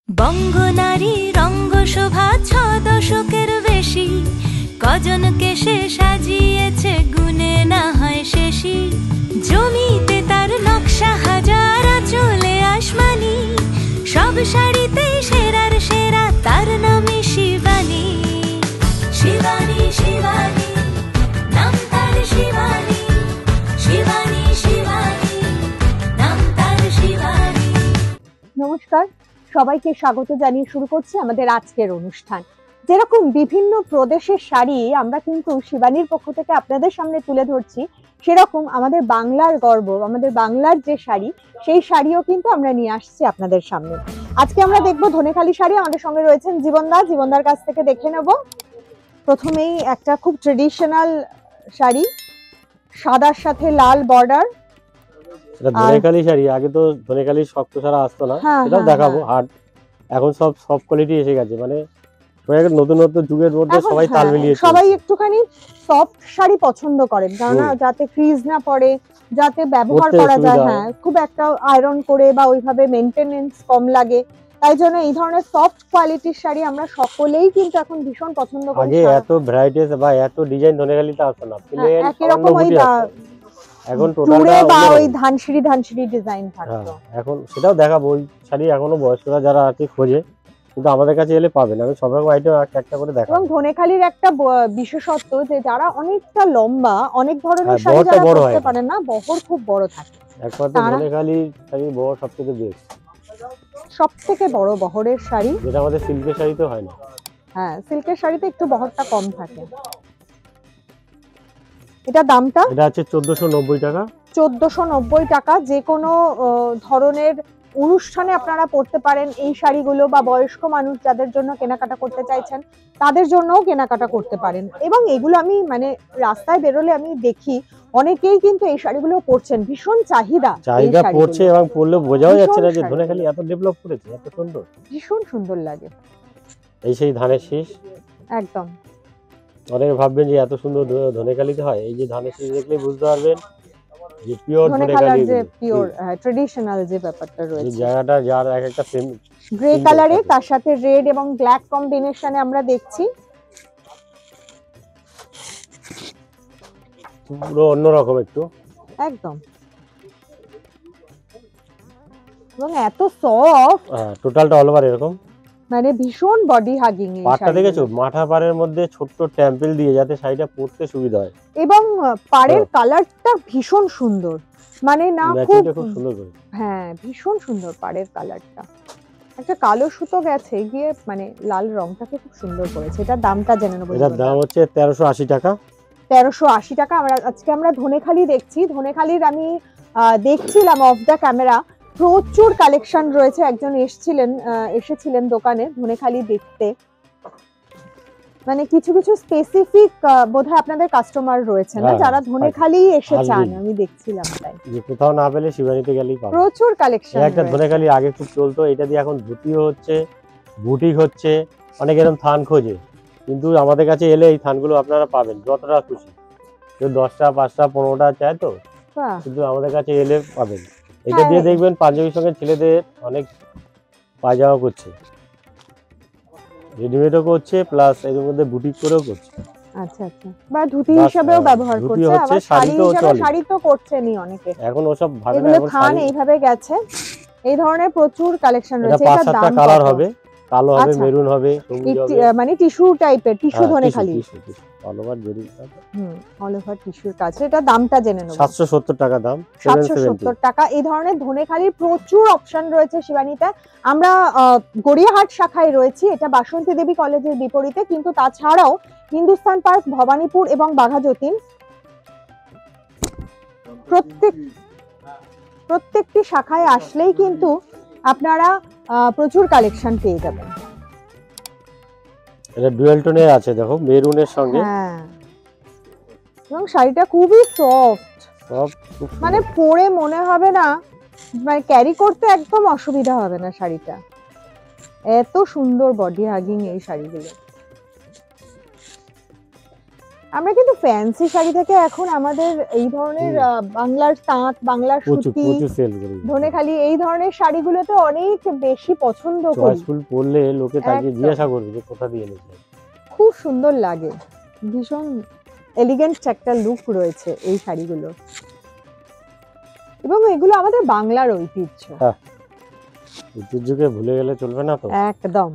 বঙ্গনারী রঙ্গশোভা ৬ দশকের বেশি, কজনকে সে সাজিয়েছে গুনে না হয় শেষই। জমিতে তার নকশা হাজার, চলে আসমানি, সব শাড়িতে সেরার সেরা, তার নামে শিবানী। শিবানী শিবানী নাম তার, শিবানী শিবানী শিবানী নাম তার, শিবানী। নমস্কার, সবাইকে স্বাগত জানিয়ে শুরু করছি আমাদের আজকের অনুষ্ঠান। যেরকম বিভিন্ন প্রদেশের শাড়ি আমরা কিন্তু শিবানীর পক্ষ থেকে আপনাদের সামনে তুলে ধরছি, সেরকম আমাদের বাংলার গর্ব, আমাদের বাংলার যে শাড়ি, সেই শাড়িও কিন্তু আমরা নিয়ে আসছি আপনাদের সামনে। আজকে আমরা দেখবো ধনেখালি শাড়ি। আমাদের সঙ্গে রয়েছেন জীবনদার কাছ থেকে দেখে নেব। প্রথমেই একটা খুব ট্রেডিশনাল শাড়ি, সাদার সাথে লাল বর্ডার। ধনেখালি শাড়ি আগে তো ধনেখালি শক্ত ছাড়া আসতো না, সেটাও দেখাবো। আর এখন সব কোয়ালিটি এসে গেছে, মানে নতুন নতুন যুগের মধ্যে সবাই তাল মিলিয়েছে। সবাই একটুখানি সফট শাড়ি পছন্দ করেন, কারণ যাতে ক্রিজ না পড়ে, যাতে ব্যবহার করা যায়, খুব একটা আয়রন করে বা ওইভাবে মেইনটেনেন্স কম লাগে। তাই জন্য এই ধরনের সফট কোয়ালিটির শাড়ি আমরা সকলেই কিন্তু এখন ভীষণ পছন্দ করি। আগে এত ভ্যারাইটিস বা এত ডিজাইন ধনেখালিতে আসতো না, একই রকম ওই এখন টোটালটা বা ওই ধানসিঁড়ি ডিজাইন থাকতো। এখন সেটাও দেখাবো। ওই শাড়ি এখনো বয়স্করা যারা আর কি খোঁজে, কিন্তু আমাদের কাছে এলে পাবেন। আমি সব রকম আইটেম একটা করে দেখাবো। এবং ধনেখালির একটা বিশেষত্ব যে যারা অনেকটা লম্বা, অনেক ধরনের শাড়ি যারা পরতে পারেন না, বহর খুব বড় থাকে। একমাত্র ধনেখালি শাড়ি বহর সবথেকে বেস্ট, সবথেকে বড় বহরের শাড়ি, যেটা আমাদের সিল্কের শাড়িতে হয় না। হ্যাঁ, সিল্কের শাড়িতে একটু বহরটা কম থাকে। এটা দামটা, এটা আছে 1490 টাকা। 1490 টাকা। যে কোনো ধরনের অনুষ্ঠানে আপনারা পরতে পারেন এই শাড়িগুলো, বা বয়স্ক মানুষ যাদের জন্য কেনাকাটা করতে চাইছেন তাদের জন্যও কেনাকাটা করতে পারেন। এবং এগুলো আমি মানে রাস্তায় বেরোলে আমি দেখি অনেকেই কিন্তু এই শাড়িগুলো পরছেন, ভীষণ চাহিদা পড়ছে, এবং পরলে বোঝাও যাচ্ছে না যে ধনেখালি এত ডেভেলপ করেছে, এত সুন্দর, ভীষণ সুন্দর লাগে। এই সেই ধানের শীষ, একদম। অনেকে ভাববেন যে এত সুন্দর ধনেখালিতে হয়, এই যে ধানের শীষ দেখলেই বুঝতে পারবেন যে পিওর ধনেখালি, যে পিওর ট্র্যাডিশনাল যে ব্যাপারটা রয়েছে। এই জায়গাটা যার এক একটা গ্রে কালারে, তার সাথে রেড এবং ব্ল্যাক কম্বিনেশনে আমরা দেখছি, পুরো অন্যরকম একটু, একদম। এবং এত সফট, টোটালটা অল ওভার এরকম, মানে ভীষণ বডি হাগিং। এই পাড়টা দেখেছো, মাথা পাড়ের মধ্যে ছোট্ট টেম্পল দিয়ে, যাতে শাড়িটা পরতে সুবিধা হয়। এবং পাড়ের কালারটা ভীষণ সুন্দর, মানে না খুব সুন্দর করে, হ্যাঁ, ভীষণ সুন্দর পাড়ের কালারটা। একটা কালো সুতো গেছে গিয়ে, মানে লাল রংটাকে খুব সুন্দর করেছে। এটার দামটা জেনে নেব। এটার দাম হচ্ছে 1380 টাকা। 1380 টাকা। আজকে আমরা ধনেখালি দেখছি। ধনেখালির আমি দেখছিলাম অফ দ্য ক্যামেরা, প্রচুর কালেকশন রয়েছে। একজন এসেছিলেন দোকানে ধনেখালি দেখতে। মানে কিছু কিছু স্পেসিফিক বোধহয় আপনাদের কাস্টমার রয়েছে না, যারা ধনেখালি এসে চান। আমি দেখছিলাম, তাই যে কোথাও না পেলে শিবানীতে গেলেই পাবেন। প্রচুর কালেকশন। একটা ধনেখালি আগে খুব চলতো, এটা দিয়ে এখন ধুতিও হচ্ছে, বুটিক হচ্ছে, অনেক এরকম থান খোঁজে, কিন্তু আমাদের কাছে এলে এই থানগুলো আপনারা পাবেন যতটা খুশি। কেউ 10টা 5টা 15টা চায় তো, কিন্তু আমাদের কাছে এলে পাবেন। এটা দিয়ে দেখবেন পাঞ্জাবির সঙ্গে ছেলেদের অনেক পায়জামা করছে, রেডিমেডও করছে, প্লাস এর মধ্যে বুটিক করেও করছে। আচ্ছা আচ্ছা, বা ধুতি হিসেবেও ব্যবহার করছে, আবার শাড়ি তো করছেনই অনেকে। এখন ওসব ভাবে না, এখন থান এইভাবে গেছে। এই ধরনের প্রচুর কালেকশন রয়েছে। এটা 5-7টা কালার হবে, কালো হবে, মেরুন হবে, সবুজ হবে, মানে টিস্যু টাইপের, টিস্যু ধনেখালি, অল ওভার জরি, অল ওভার টিস্যুর কাজ। এটা দামটা জেনে নেব। 770 টাকা দাম, 770 টাকা। এই ধরনের ধনেখালির প্রচুর অপশন রয়েছে শিবানীতে। আমরা গড়িয়াহাট শাখায় রয়েছি, এটা বাসন্তী দেবী কলেজের বিপরীতে, কিন্তু তাছাড়াও হিন্দুস্তান পার্ক, ভবানীপুর এবং বাঘাযতীন, প্রত্যেকটি শাখায় আসলেই কিন্তু আপনারা প্রচুর কালেকশন পেয়ে যাবেন। এটা ডুয়াল টোনের আছে, দেখো মেরুনের সঙ্গে। এবং শাড়িটা খুবই সফট, মানে পরে মনে হবে না, মানে ক্যারি করতে একদম অসুবিধা হবে না শাড়িটা। এত সুন্দর বডি হাগিং এই শাড়িগুলো। আমরা কিন্তু ফ্যান্সি শাড়ি থেকে এখন আমাদের এই ধরনের বাংলার তাঁত, বাংলার প্রচুর সুতি, প্রচুর সেল করি। ধনেখালি এই ধরনের শাড়িগুলোতে অনেক বেশি পছন্দ করি। চয়েসফুল পরলে লোকে তাকে একদম। জিজ্ঞাসা করবে যে কোথা দিয়ে এনেছে। খুব সুন্দর লাগে, ভীষণ এলিগেন্ট একটা লুক রয়েছে এই শাড়িগুলো, এবং এগুলো আমাদের বাংলার ঐতিহ্য। ঐতিহ্যকে ভুলে গেলে চলবে না তো। একদম।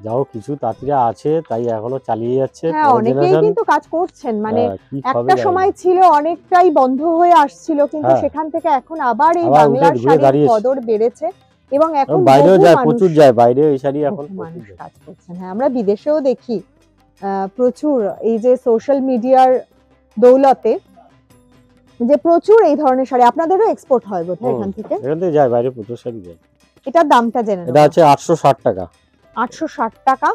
যাও কিছু তাঁতিরা আছে তাই এখনো চালিয়ে যাচ্ছে। হ্যাঁ, পরের অনেকেই generation, কিন্তু কাজ করছেন, মানে কি হবে একটা জানি সময় না। ছিল অনেকটাই বন্ধ হয়ে আসছিল, কিন্তু হ্যাঁ। সেখান থেকে এখন আবার এই আবার বাংলার ঘুরে শাড়ির দাঁড়িয়েছে। কদর বেড়েছে, এবং এখন বাইরেও বহু যায়, মানুষ- প্রচুর যায় বাইরে এই শাড়ি এখন বহু প্রচুর মানুষ যায়। কাজ করছেন। হ্যাঁ, আমরা বিদেশেও দেখি প্রচুর, এই যে সোশ্যাল মিডিয়ার দৌলতে যে প্রচুর এই ধরনের শাড়ি আপনাদেরও এক্সপোর্ট হয় বোধহয় হুম। এখান থেকে। এখান থেকে যায় বাইরে প্রচুর শাড়ি যায়। এটার দামটা জেনে এটা নেব। আছে 860 টাকা। 860 টাকা।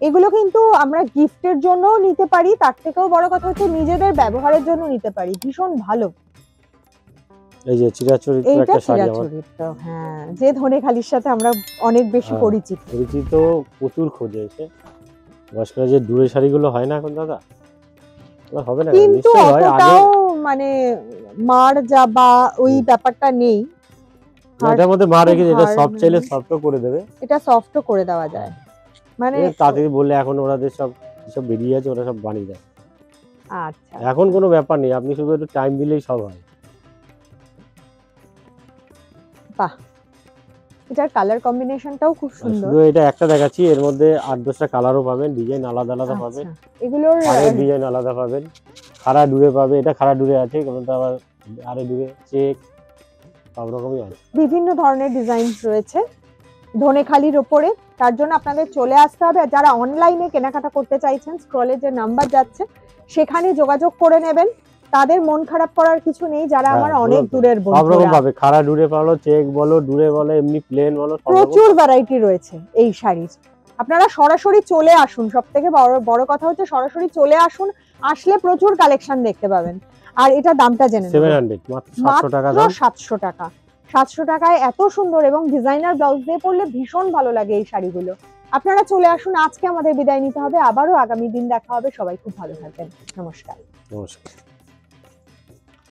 এগুলো কিন্তু আমরা গিফটের জন্য নিতে পারি, তার থেকেও বড় কথা হচ্ছে নিজেদের ব্যবহারের জন্য নিতে পারি, ভীষণ ভালো। এই যে চিরাচরিত এইটা একটা শাড়ি আমার চিরাচরিত, হ্যাঁ, যে ধনেখালির সাথে আমরা অনেক বেশি হ্যাঁ। পরিচিত। পরিচিত, প্রচুর খোঁজে এসে। বয়স্করা যে দূরে শাড়িগুলো হয় না এখন দাদা, এবার হবে না কেন? কিন্তু নিশ্চয়ই হয়। আগে অতটাও মানে মার যা বা ওই হুম। ব্যাপারটা নেই। এটার মধ্যে মা রেখে যেটা হার সফট চাইলে নেই। সফটও করে দেবে। এটা সফটও করে দেওয়া যায়, মানে তাদের বললে এখন ওরাদের সব বেরিয়ে আছে, ওরা সব বানিয়ে দেয়। আচ্ছা, এখন কোনো ব্যাপার নেই, আপনি শুধু একটু টাইম দিলেই সব হয়। বাহ, এটার কালার কম্বিনেশনটাও খুব আর সুন্দর। শুধু এটা একটা দেখাচ্ছি, এর মধ্যে 8-10টা কালারও পাবেন, ডিজাইন আলাদা আলাদা পাবেন, আচ্ছা, এগুলোর পাড়ের ডিজাইন আলাদা পাবেন, খাড়া ডুরে পাবে, এটা খাড়া ডুরে আছে, কোনটা আবার আরে ডুরে চেক, সব রকমই আছে। বিভিন্ন ধরনের ডিজাইন রয়েছে ধনেখালির ওপরে। তার জন্য আপনাদের চলে আসতে হবে। আর যারা অনলাইনে কেনাকাটা করতে চাইছেন, স্ক্রলে যে নাম্বার যাচ্ছে সেখানে যোগাযোগ করে নেবেন। তাদের মন খারাপ করার কিছু নেই, যারা হ্যাঁ, আমার অনেক বলুন তো। দূরের সব রকম বন্ধুরা। পাবে, খাড়া ডুরে পালো, চেক বলো, ডুরে বলো, এমনি প্লেন বলো, সব রকম। প্রচুর ভ্যারাইটি রয়েছে এই শাড়ির। আপনারা সরাসরি চলে আসুন, সব থেকে বড় কথা হচ্ছে সরাসরি চলে আসুন, আসলে প্রচুর কালেকশন দেখতে পাবেন। আর এটা দামটা জেনে নেব। 700, মাত্র 700 টাকা দাম। 700 টাকা। 700 টাকায় এত সুন্দর এবং ডিজাইনার ব্লাউজ দিয়ে পরলে ভীষণ ভালো লাগে এই শাড়িগুলো। আপনারা চলে আসুন। আজকে আমাদের বিদায় নিতে হবে, আবারও আগামী দিন দেখা হবে। সবাই খুব ভালো থাকবেন। নমস্কার। নমস্কার।